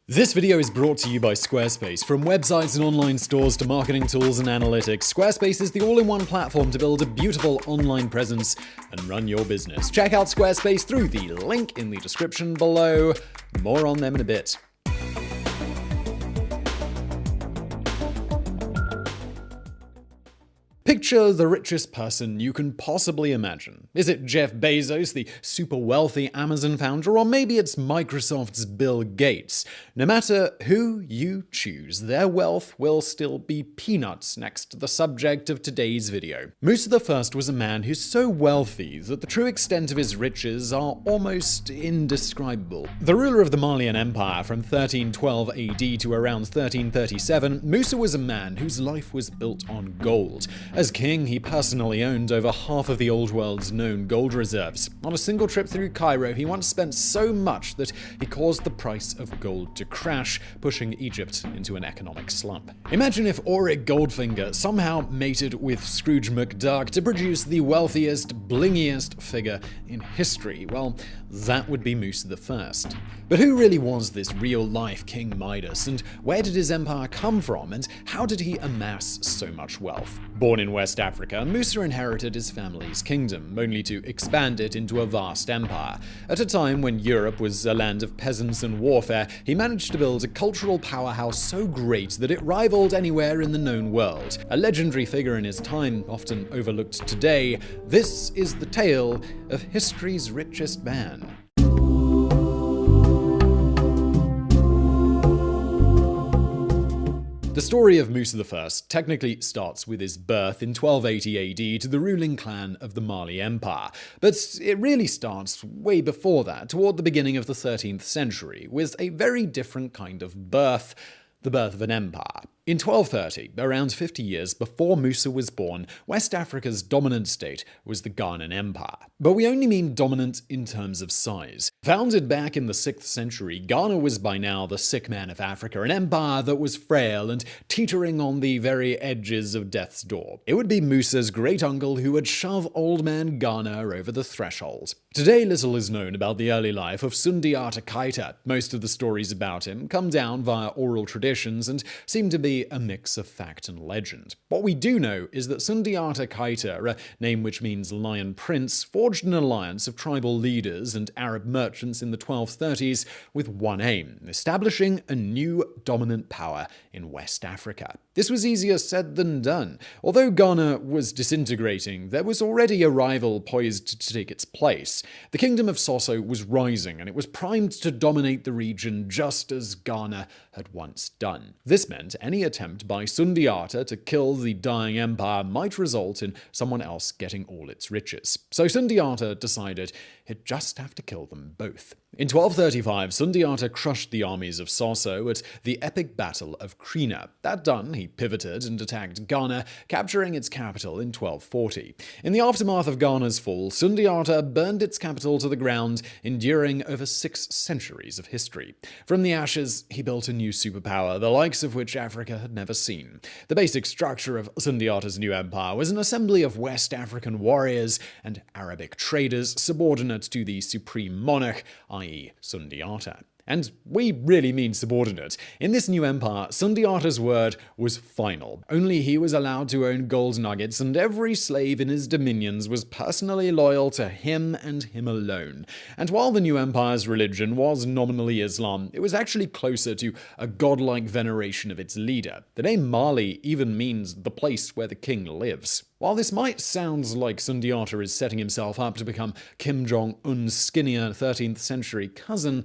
This video is brought to you by Squarespace. From websites and online stores to marketing tools and analytics, Squarespace is the all-in-one platform to build a beautiful online presence and run your business. Check out Squarespace through the link in the description below. More on them in a bit. Picture the richest person you can possibly imagine. Is it Jeff Bezos, the super wealthy Amazon founder, or maybe it's Microsoft's Bill Gates? No matter who you choose, their wealth will still be peanuts next to the subject of today's video. Musa I was a man who's so wealthy that the true extent of his riches are almost indescribable. The ruler of the Malian Empire from 1312 AD to around 1337, Musa was a man whose life was built on gold. As king, he personally owned over half of the old world's known gold reserves. On a single trip through Cairo, he once spent so much that he caused the price of gold to crash, pushing Egypt into an economic slump. Imagine if Auric Goldfinger somehow mated with Scrooge McDuck to produce the wealthiest, blingiest figure in history. Well, that would be Musa I. But who really was this real-life King Midas, and where did his empire come from, and how did he amass so much wealth? Born in West Africa, Musa inherited his family's kingdom, only to expand it into a vast empire. At a time when Europe was a land of peasants and warfare, he managed to build a cultural powerhouse so great that it rivaled anywhere in the known world. A legendary figure in his time, often overlooked today, this is the tale of history's richest man. The story of Musa I technically starts with his birth in 1280 AD to the ruling clan of the Mali Empire, but it really starts way before that, toward the beginning of the 13th century, with a very different kind of birth, the birth of an empire. In 1230, around 50 years before Musa was born, West Africa's dominant state was the Ghanaian Empire. But we only mean dominant in terms of size. Founded back in the 6th century, Ghana was by now the sick man of Africa, an empire that was frail and teetering on the very edges of death's door. It would be Musa's great-uncle who would shove old man Ghana over the threshold. Today, little is known about the early life of Sundiata Keita. Most of the stories about him come down via oral traditions and seem to be a mix of fact and legend. What we do know is that Sundiata Keita, a name which means Lion Prince, forged an alliance of tribal leaders and Arab merchants in the 1230s with one aim: establishing a new dominant power in West Africa. This was easier said than done. Although Ghana was disintegrating, there was already a rival poised to take its place. The kingdom of Soso was rising, and it was primed to dominate the region just as Ghana had once done. This meant any attempt by Sundiata to kill the dying empire might result in someone else getting all its riches. So Sundiata decided he'd just have to kill them both. In 1235, Sundiata crushed the armies of Soso at the epic Battle of Krina. That done, he pivoted and attacked Ghana, capturing its capital in 1240. In the aftermath of Ghana's fall, Sundiata burned its capital to the ground, enduring over 6 centuries of history. From the ashes, he built a new superpower, the likes of which Africa had never seen. The basic structure of Sundiata's new empire was an assembly of West African warriors and Arabic traders subordinate to the supreme monarch, i.e. Sundiata. And we really mean subordinate. In this new empire, Sundiata's word was final. Only he was allowed to own gold nuggets, and every slave in his dominions was personally loyal to him and him alone. And while the new empire's religion was nominally Islam, it was actually closer to a godlike veneration of its leader. The name Mali even means the place where the king lives. While this might sound like Sundiata is setting himself up to become Kim Jong-un's skinnier 13th century cousin,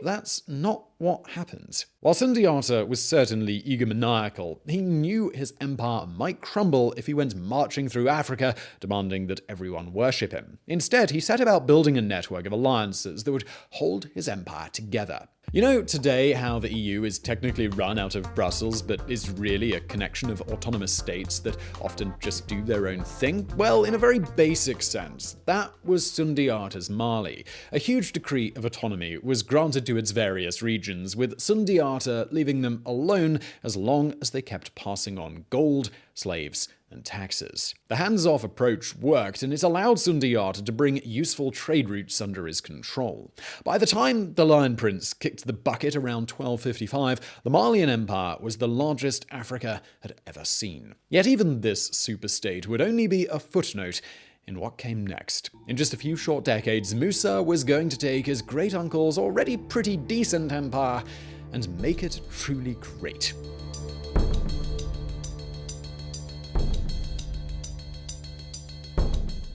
that's not what happened. While Sundiata was certainly egomaniacal, he knew his empire might crumble if he went marching through Africa, demanding that everyone worship him. Instead, he set about building a network of alliances that would hold his empire together. You know today how the EU is technically run out of Brussels, but is really a connection of autonomous states that often just do their own thing? Well, in a very basic sense, that was Sundiata's Mali. A huge decree of autonomy was granted to its various regions, with Sundiata leaving them alone as long as they kept passing on gold, slaves, and taxes. The hands-off approach worked, and it allowed Sundiata to bring useful trade routes under his control. By the time the Lion Prince kicked the bucket around 1255, the Malian Empire was the largest Africa had ever seen. Yet even this superstate would only be a footnote in what came next. In just a few short decades, Musa was going to take his great-uncle's already pretty decent empire and make it truly great.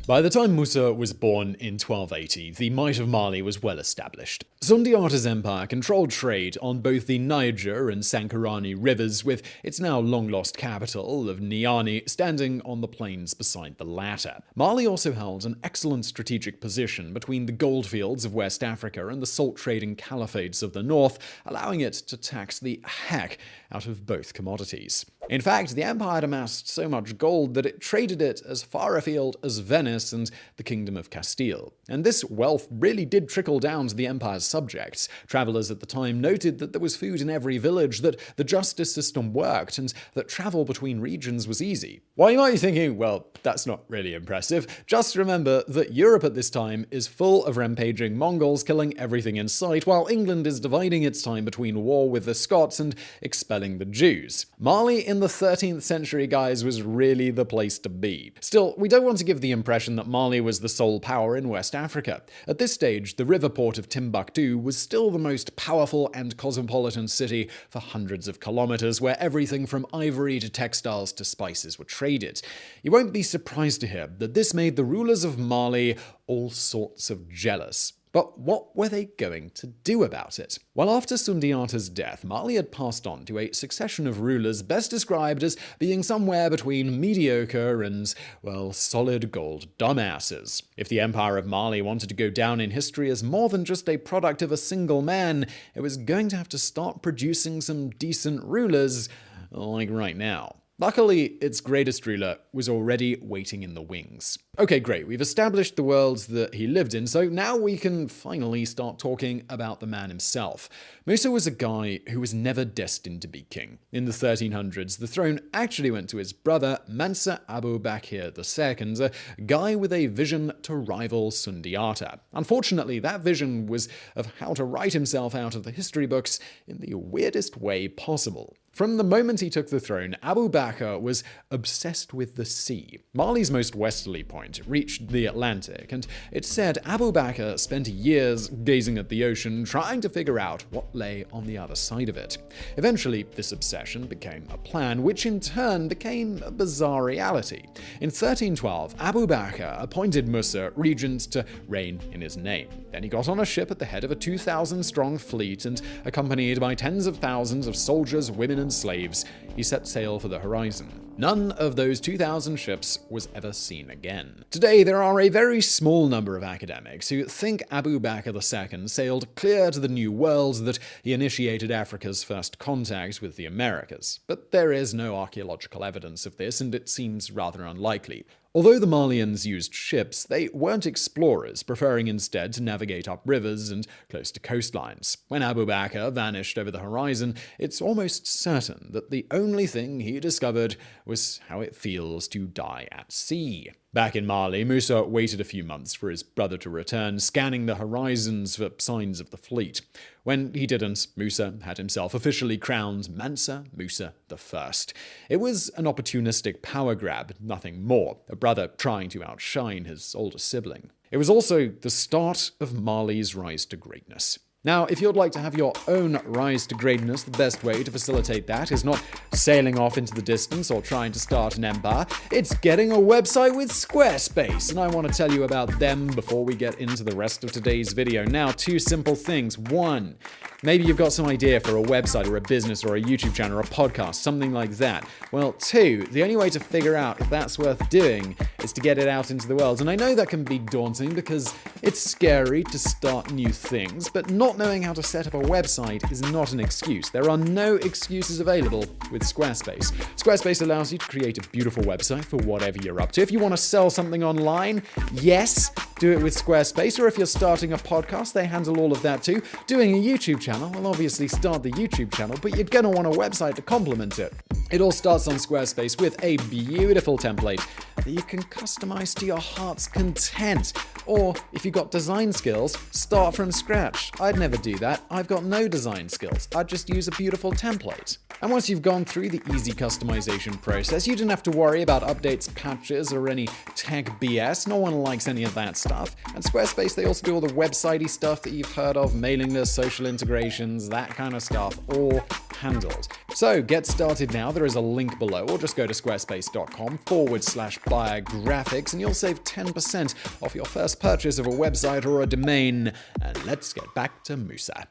By the time Musa was born in 1280, the might of Mali was well established. Sundiata's empire controlled trade on both the Niger and Sankarani rivers, with its now long-lost capital of Niani standing on the plains beside the latter. Mali also held an excellent strategic position between the goldfields of West Africa and the salt-trading caliphates of the north, allowing it to tax the heck out of both commodities. In fact, the empire had amassed so much gold that it traded it as far afield as Venice and the Kingdom of Castile. And this wealth really did trickle down to the empire's subjects. Travelers at the time noted that there was food in every village, that the justice system worked, and that travel between regions was easy. While you might be thinking, well, that's not really impressive, just remember that Europe at this time is full of rampaging Mongols killing everything in sight, while England is dividing its time between war with the Scots and expelling the Jews. Mali in the 13th century, guys, was really the place to be. Still, we don't want to give the impression that Mali was the sole power in West Africa. At this stage, the river port of Timbuktu was still the most powerful and cosmopolitan city for hundreds of kilometers, where everything from ivory to textiles to spices were traded. You won't be surprised to hear that this made the rulers of Mali all sorts of jealous. But what were they going to do about it? Well, after Sundiata's death, Mali had passed on to a succession of rulers best described as being somewhere between mediocre and, well, solid gold dumbasses. If the Empire of Mali wanted to go down in history as more than just a product of a single man, it was going to have to start producing some decent rulers, like right now. Luckily, its greatest ruler was already waiting in the wings. Okay, great, we've established the worlds that he lived in, so now we can finally start talking about the man himself. Musa was a guy who was never destined to be king. In the 1300s, the throne actually went to his brother, Mansa Abu Bakr II, a guy with a vision to rival Sundiata. Unfortunately, that vision was of how to write himself out of the history books in the weirdest way possible. From the moment he took the throne, Abu Bakr was obsessed with the sea. Mali's most westerly point reached the Atlantic, and it's said Abu Bakr spent years gazing at the ocean, trying to figure out what lay on the other side of it. Eventually, this obsession became a plan, which in turn became a bizarre reality. In 1312, Abu Bakr appointed Musa regent to reign in his name. Then he got on a ship at the head of a 2,000-strong fleet, and accompanied by tens of thousands of soldiers, women, and slaves, he set sail for the horizon. None of those 2,000 ships was ever seen again. Today, there are a very small number of academics who think Abu Bakr II sailed clear to the New World, that he initiated Africa's first contact with the Americas. But there is no archaeological evidence of this, and it seems rather unlikely. Although the Malians used ships, they weren't explorers, preferring instead to navigate up rivers and close to coastlines. When Abu Bakr vanished over the horizon, it's almost certain that the only thing he discovered was how it feels to die at sea. Back in Mali, Musa waited a few months for his brother to return, scanning the horizons for signs of the fleet. When he didn't, Musa had himself officially crowned Mansa Musa I. It was an opportunistic power grab, nothing more, a brother trying to outshine his older sibling. It was also the start of Mali's rise to greatness. Now, if you'd like to have your own rise to greatness, the best way to facilitate that is not sailing off into the distance or trying to start an empire. It's getting a website with Squarespace, and I want to tell you about them before we get into the rest of today's video. Now, two simple things. One, maybe you've got some idea for a website or a business or a YouTube channel or a podcast, something like that. Well, two, the only way to figure out if that's worth doing is to get it out into the world. And I know that can be daunting because it's scary to start new things, but not knowing how to set up a website is not an excuse. There are no excuses available with Squarespace. Squarespace allows you to create a beautiful website for whatever you're up to. If you want to sell something online, yes, do it with Squarespace. Or if you're starting a podcast, they handle all of that too. Doing a YouTube channel, well, obviously start the YouTube channel, but you're going to want a website to complement it. It all starts on Squarespace with a beautiful template that you can customize to your heart's content. Or, if you've got design skills, start from scratch. I'd never do that. I've got no design skills. I'd just use a beautiful template. And once you've gone through the easy customization process, you didn't have to worry about updates, patches, or any tech BS. No one likes any of that stuff. And Squarespace, they also do all the website-y stuff that you've heard of, mailing lists, social integrations, that kind of stuff, all handled. So get started now. There is a link below, or just go to squarespace.com/biographics and you'll save 10% off your first purchase of a website or a domain. And let's get back to Musa.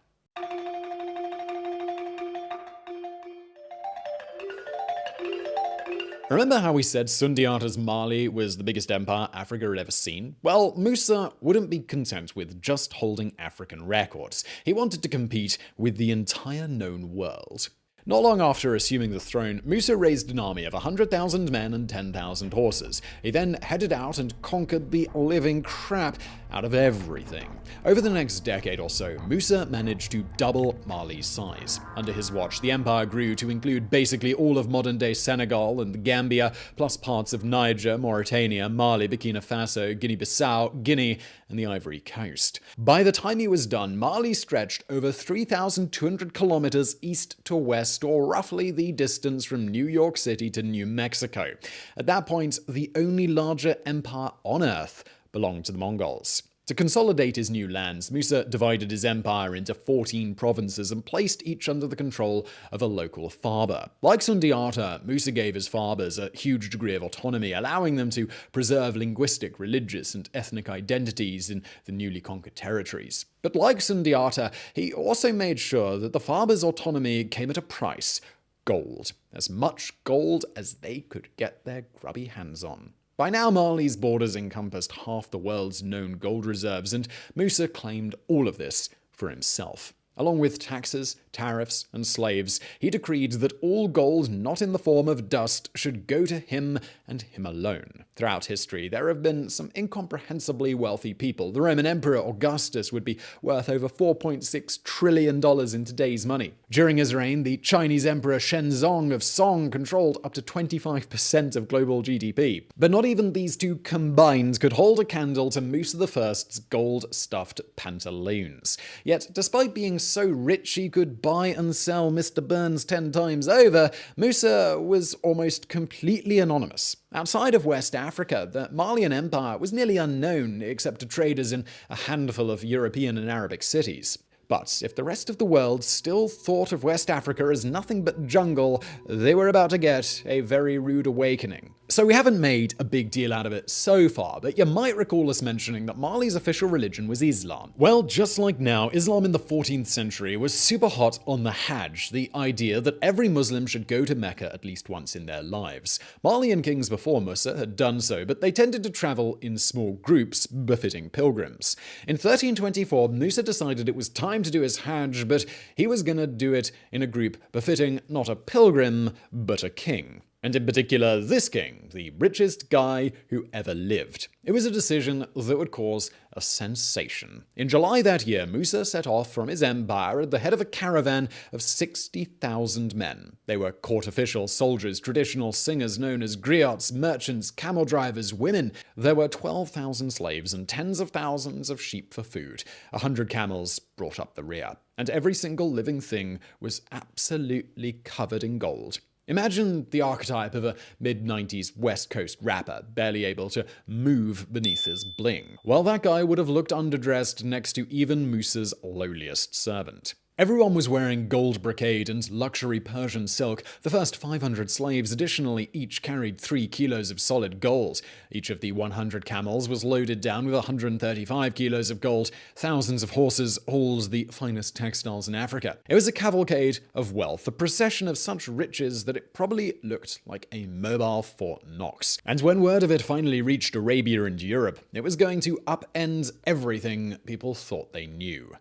Remember how we said Sundiata's Mali was the biggest empire Africa had ever seen? Well, Musa wouldn't be content with just holding African records. He wanted to compete with the entire known world. Not long after assuming the throne, Musa raised an army of 100,000 men and 10,000 horses. He then headed out and conquered the living crap out of everything. Over the next decade or so, Musa managed to double Mali's size. Under his watch, the empire grew to include basically all of modern-day Senegal and the Gambia, plus parts of Niger, Mauritania, Mali, Burkina Faso, Guinea-Bissau, Guinea, and the Ivory Coast. By the time he was done, Mali stretched over 3,200 kilometers east to west, or roughly the distance from New York City to New Mexico. At that point, the only larger empire on Earth belonged to the Mongols. To consolidate his new lands, Musa divided his empire into 14 provinces and placed each under the control of a local farber. Like Sundiata, Musa gave his farbers a huge degree of autonomy, allowing them to preserve linguistic, religious, and ethnic identities in the newly conquered territories. But like Sundiata, he also made sure that the farbers' autonomy came at a price: gold. As much gold as they could get their grubby hands on. By now, Mali's borders encompassed half the world's known gold reserves, and Musa claimed all of this for himself. Along with taxes, tariffs, and slaves, he decreed that all gold not in the form of dust should go to him and him alone. Throughout history, there have been some incomprehensibly wealthy people. The Roman Emperor Augustus would be worth over $4.6 trillion in today's money. During his reign, the Chinese Emperor Shenzong of Song controlled up to 25% of global GDP. But not even these two combined could hold a candle to Musa I's gold-stuffed pantaloons. Yet, despite being so rich he could buy and sell Mr. Burns 10 times over, Musa was almost completely anonymous. Outside of West Africa, the Malian Empire was nearly unknown except to traders in a handful of European and Arabic cities. But if the rest of the world still thought of West Africa as nothing but jungle, they were about to get a very rude awakening. So we haven't made a big deal out of it so far, but you might recall us mentioning that Mali's official religion was Islam. Well, just like now, Islam in the 14th century was super hot on the Hajj, the idea that every Muslim should go to Mecca at least once in their lives. Malian kings before Musa had done so, but they tended to travel in small groups, befitting pilgrims. In 1324, Musa decided it was time to do his Hajj, but he was gonna do it in a group befitting not a pilgrim, but a king. And in particular, this king, the richest guy who ever lived. It was a decision that would cause a sensation. In July that year, Musa set off from his empire at the head of a caravan of 60,000 men. They were court officials, soldiers, traditional singers known as griots, merchants, camel drivers, women. There were 12,000 slaves and tens of thousands of sheep for food. 100 camels brought up the rear. And every single living thing was absolutely covered in gold. Imagine the archetype of a mid-90s West Coast rapper, barely able to move beneath his bling. Well, that guy would have looked underdressed next to even Musa's lowliest servant. Everyone was wearing gold brocade and luxury Persian silk. The first 500 slaves additionally each carried 3 kilos of solid gold. Each of the 100 camels was loaded down with 135 kilos of gold. Thousands of horses hauled the finest textiles in Africa. It was a cavalcade of wealth, a procession of such riches that it probably looked like a mobile Fort Knox. And when word of it finally reached Arabia and Europe, it was going to upend everything people thought they knew.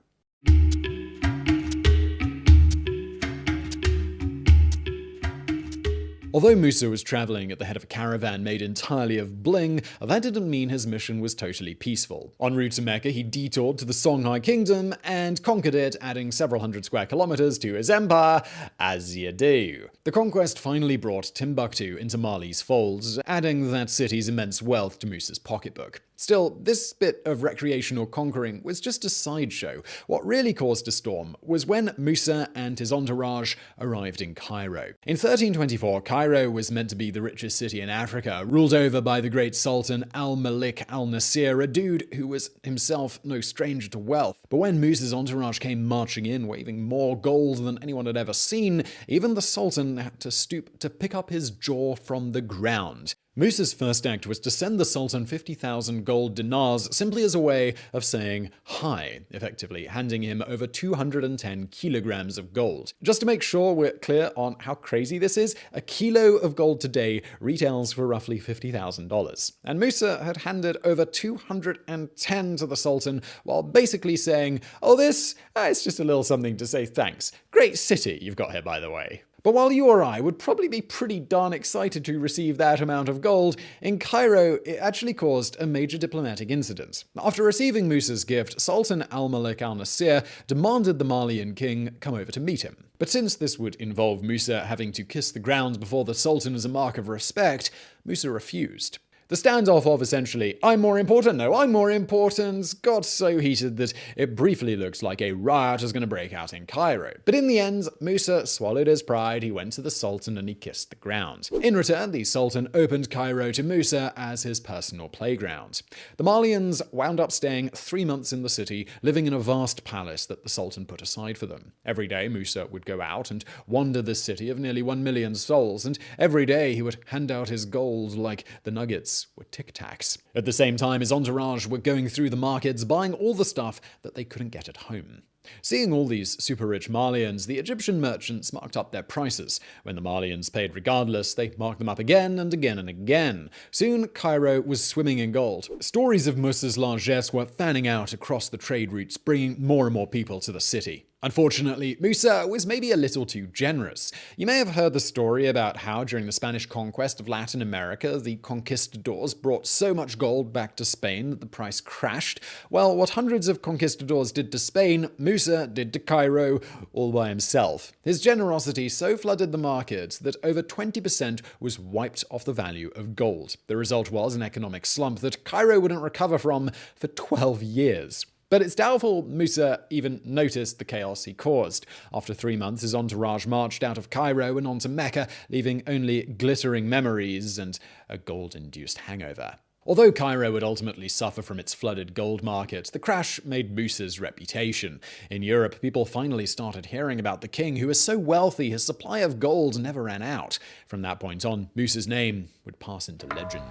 Although Musa was traveling at the head of a caravan made entirely of bling, that didn't mean his mission was totally peaceful. En route to Mecca, he detoured to the Songhai kingdom and conquered it, adding several hundred square kilometers to his empire as 𝐷𝐢𝐜. The conquest finally brought Timbuktu into Mali's folds, adding that city's immense wealth to Musa's pocketbook. Still, this bit of recreational conquering was just a sideshow. What really caused a storm was when Musa and his entourage arrived in Cairo. In 1324, Cairo was meant to be the richest city in Africa, ruled over by the great Sultan Al-Malik al-Nasir, a dude who was himself no stranger to wealth. But when Musa's entourage came marching in, waving more gold than anyone had ever seen, even the Sultan had to stoop to pick up his jaw from the ground. Musa's first act was to send the Sultan 50,000 gold dinars simply as a way of saying hi, effectively handing him over 210 kilograms of gold. Just to make sure we're clear on how crazy this is, a kilo of gold today retails for roughly $50,000. And Musa had handed over 210 to the Sultan while basically saying, oh, it's just a little something to say thanks. Great city you've got here, by the way. But while you or I would probably be pretty darn excited to receive that amount of gold, in Cairo it actually caused a major diplomatic incident. After receiving Musa's gift, Sultan Al-Malik al-Nasir demanded the Malian king come over to meet him. But since this would involve Musa having to kiss the ground before the Sultan as a mark of respect, Musa refused. The standoff of essentially, I'm more important got so heated that it briefly looked like a riot was going to break out in Cairo. But in the end, Musa swallowed his pride, he went to the Sultan and he kissed the ground. In return, the Sultan opened Cairo to Musa as his personal playground. The Malians wound up staying 3 months in the city, living in a vast palace that the Sultan put aside for them. Every day, Musa would go out and wander the city of nearly 1 million souls, and every day he would hand out his gold like the nuggets were Tic Tacs. At the same time, his entourage were going through the markets, buying all the stuff that they couldn't get at home. Seeing all these super rich Malians, the Egyptian merchants marked up their prices. When the Malians paid regardless, they marked them up again and again and again. Soon, Cairo was swimming in gold. Stories of Musa's largesse were fanning out across the trade routes, bringing more and more people to the city. Unfortunately, Musa was maybe a little too generous. You may have heard the story about how during the Spanish conquest of Latin America, the conquistadors brought so much gold back to Spain that the price crashed. Well, what hundreds of conquistadors did to Spain, Musa did to Cairo all by himself. His generosity so flooded the market that over 20% was wiped off the value of gold. The result was an economic slump that Cairo wouldn't recover from for 12 years. But it's doubtful Musa even noticed the chaos he caused. After 3 months, his entourage marched out of Cairo and on to Mecca, leaving only glittering memories and a gold-induced hangover. Although Cairo would ultimately suffer from its flooded gold market, the crash made Musa's reputation. In Europe, people finally started hearing about the king who was so wealthy his supply of gold never ran out. From that point on, Musa's name would pass into legend.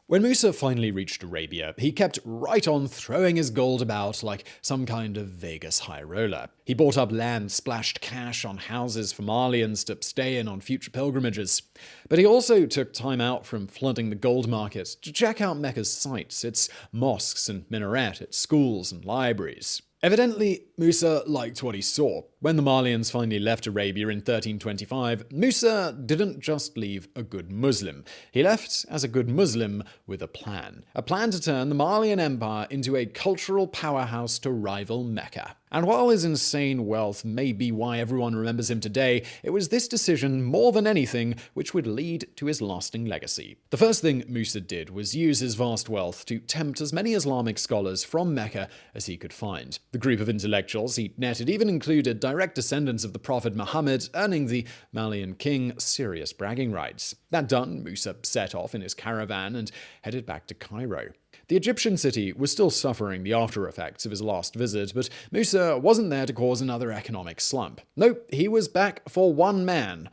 When Musa finally reached Arabia, he kept right on throwing his gold about like some kind of Vegas high roller. He bought up land, splashed cash on houses for Malians to stay in on future pilgrimages. But he also took time out from flooding the gold market to check out Mecca's sights, its mosques and minaret, its schools and libraries. Evidently, Musa liked what he saw. When the Malians finally left Arabia in 1325, Musa didn't just leave a good Muslim. He left as a good Muslim with a plan. A plan to turn the Malian Empire into a cultural powerhouse to rival Mecca. And while his insane wealth may be why everyone remembers him today, it was this decision more than anything which would lead to his lasting legacy. The first thing Musa did was use his vast wealth to tempt as many Islamic scholars from Mecca as he could find. The group of intellectuals he netted even included direct descendants of the Prophet Muhammad, earning the Malian king serious bragging rights. That done, Musa set off in his caravan and headed back to Cairo. The Egyptian city was still suffering the after effects of his last visit, but Musa wasn't there to cause another economic slump. No, he was back for one man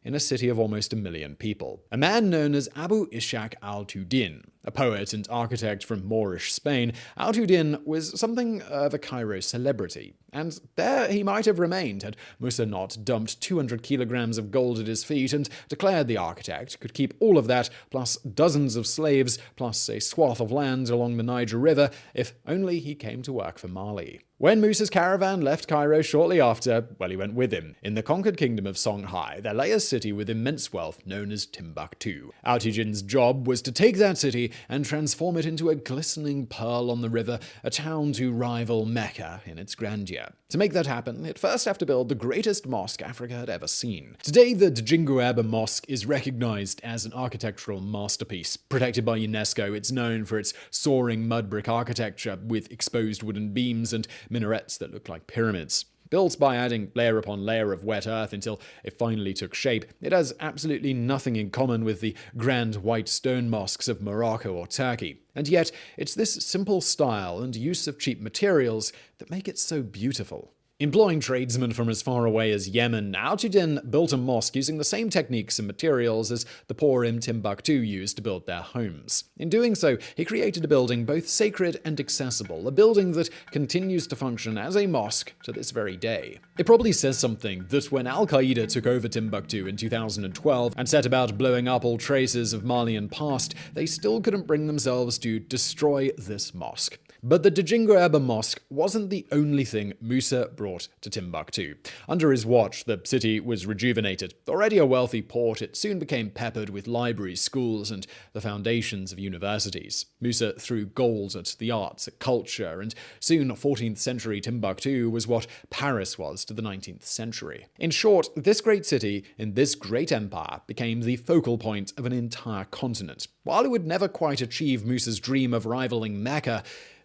in a city of almost 1 million people. A man known as Abu Ishaq al-Tudin. A poet and architect from Moorish Spain, al-Tudin was something of a Cairo celebrity. And there he might have remained had Musa not dumped 200 kilograms of gold at his feet and declared the architect could keep all of that, plus dozens of slaves, plus a swath of land along the Niger River, if only he came to work for Mali. When Musa's caravan left Cairo shortly after, well, he went with him. In the conquered kingdom of Songhai, there lay a city with immense wealth known as Timbuktu. 𝐻𝐸𝐺In's job was to take that city and transform it into a glistening pearl on the river, a town to rival Mecca in its grandeur. To make that happen, it first have to build the greatest mosque Africa had ever seen. Today, the 𝐷𝐢𝐿𝐻 Mosque is recognized as an architectural masterpiece. Protected by UNESCO, it's known for its soaring mud brick architecture with exposed wooden beams and minarets that look like pyramids. Built by adding layer upon layer of wet earth until it finally took shape, it has absolutely nothing in common with the grand white stone mosques of Morocco or Turkey. And yet, it's this simple style and use of cheap materials that make it so beautiful. Employing tradesmen from as far away as Yemen, 𝐻𝐸𝐺In built a mosque using the same techniques and materials as the poor in Timbuktu used to build their homes. In doing so, he created a building both sacred and accessible, a building that continues to function as a mosque to this very day. It probably says something that when Al-Qaeda took over Timbuktu in 2012 and set about blowing up all traces of Malian past, they still couldn't bring themselves to destroy this mosque. But the 𝐷𝐢𝐿𝐻 Mosque wasn't the only thing Musa brought to Timbuktu. Under his watch, the city was rejuvenated. Already a wealthy port, it soon became peppered with libraries, schools, and the foundations of universities. Musa threw gold at the arts, at culture, and soon 14th century Timbuktu was what Paris was to the 19th century. In short, this great city in this great empire became the focal point of an entire continent. While it would never quite achieve Musa's dream of rivaling Mecca,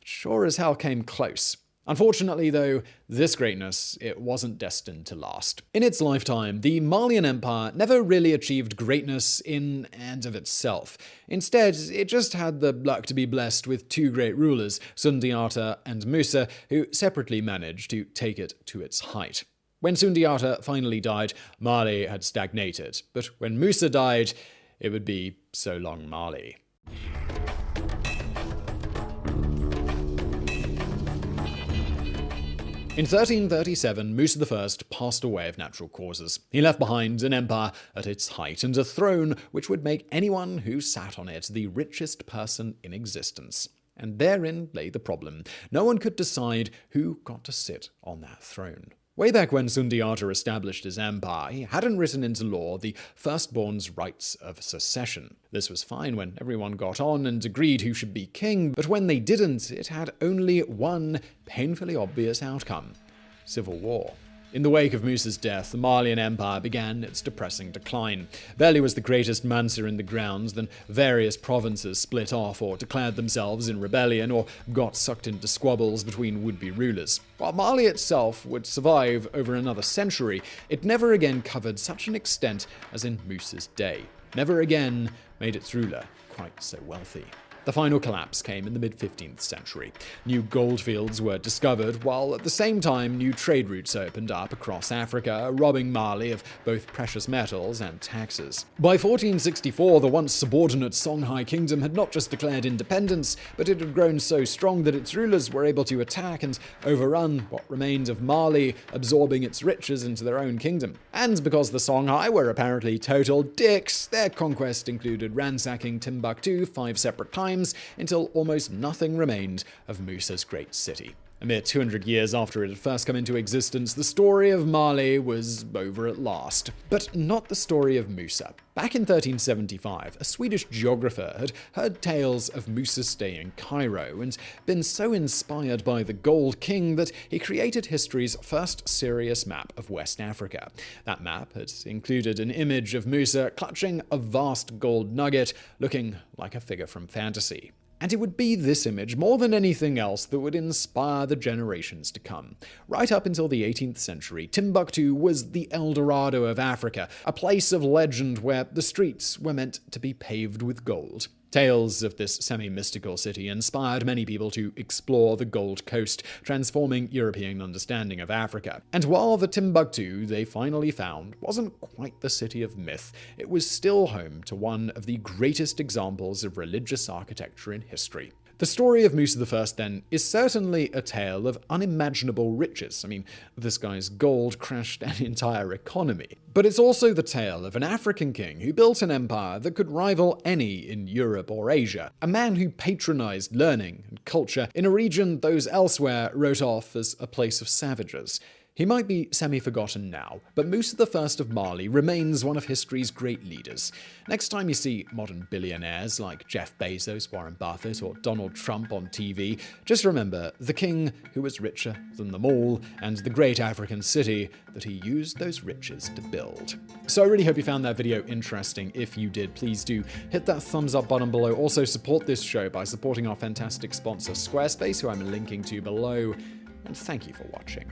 sure as hell came close. Unfortunately, though, this greatness, it wasn't destined to last. In its lifetime, the Malian Empire never really achieved greatness in and of itself. Instead, it just had the luck to be blessed with two great rulers, Sundiata and Musa, who separately managed to take it to its height. When Sundiata finally died, Mali had stagnated. But when Musa died, it would be so long Mali. In 1337, Musa I passed away of natural causes. He left behind an empire at its height and a throne which would make anyone who sat on it the richest person in existence. And therein lay the problem. No one could decide who got to sit on that throne. Way back when Sundiata established his empire, he hadn't written into law the firstborn's rights of succession. This was fine when everyone got on and agreed who should be king, but when they didn't, it had only one painfully obvious outcome: civil war. In the wake of Musa's death, the Malian Empire began its depressing decline. Barely was the greatest Mansa in the grounds than various provinces split off or declared themselves in rebellion or got sucked into squabbles between would-be rulers. While Mali itself would survive over another century, it never again covered such an extent as in Musa's day. Never again made its ruler quite so wealthy. The final collapse came in the mid-15th century. New goldfields were discovered, while at the same time new trade routes opened up across Africa, robbing Mali of both precious metals and taxes. By 1464, the once subordinate Songhai kingdom had not just declared independence, but it had grown so strong that its rulers were able to attack and overrun what remained of Mali, absorbing its riches into their own kingdom. And because the Songhai were apparently total dicks, their conquest included ransacking Timbuktu 5 separate times, until almost nothing remained of Musa's great city. A mere 200 years after it had first come into existence, the story of Mali was over at last. But not the story of Musa. Back in 1375, a Swedish geographer had heard tales of Musa's stay in Cairo and been so inspired by the Gold King that he created history's first serious map of West Africa. That map had included an image of Musa clutching a vast gold nugget, looking like a figure from fantasy. And it would be this image, more than anything else, that would inspire the generations to come. Right up until the 18th century, Timbuktu was the El Dorado of Africa, a place of legend where the streets were meant to be paved with gold. Tales of this semi-mystical city inspired many people to explore the Gold Coast, transforming European understanding of Africa. And while the Timbuktu they finally found wasn't quite the city of myth, it was still home to one of the greatest examples of religious architecture in history. The story of Musa I, then, is certainly a tale of unimaginable riches. I mean, this guy's gold crashed an entire economy. But it's also the tale of an African king who built an empire that could rival any in Europe or Asia. A man who patronized learning and culture in a region those elsewhere wrote off as a place of savages. He might be semi-forgotten now, but Musa I of Mali remains one of history's great leaders. Next time you see modern billionaires like Jeff Bezos, Warren Buffett, or Donald Trump on TV, just remember the king who was richer than them all, and the great African city that he used those riches to build. So I really hope you found that video interesting. If you did, please do hit that thumbs up button below. Also support this show by supporting our fantastic sponsor Squarespace, who I'm linking to below. And thank you for watching.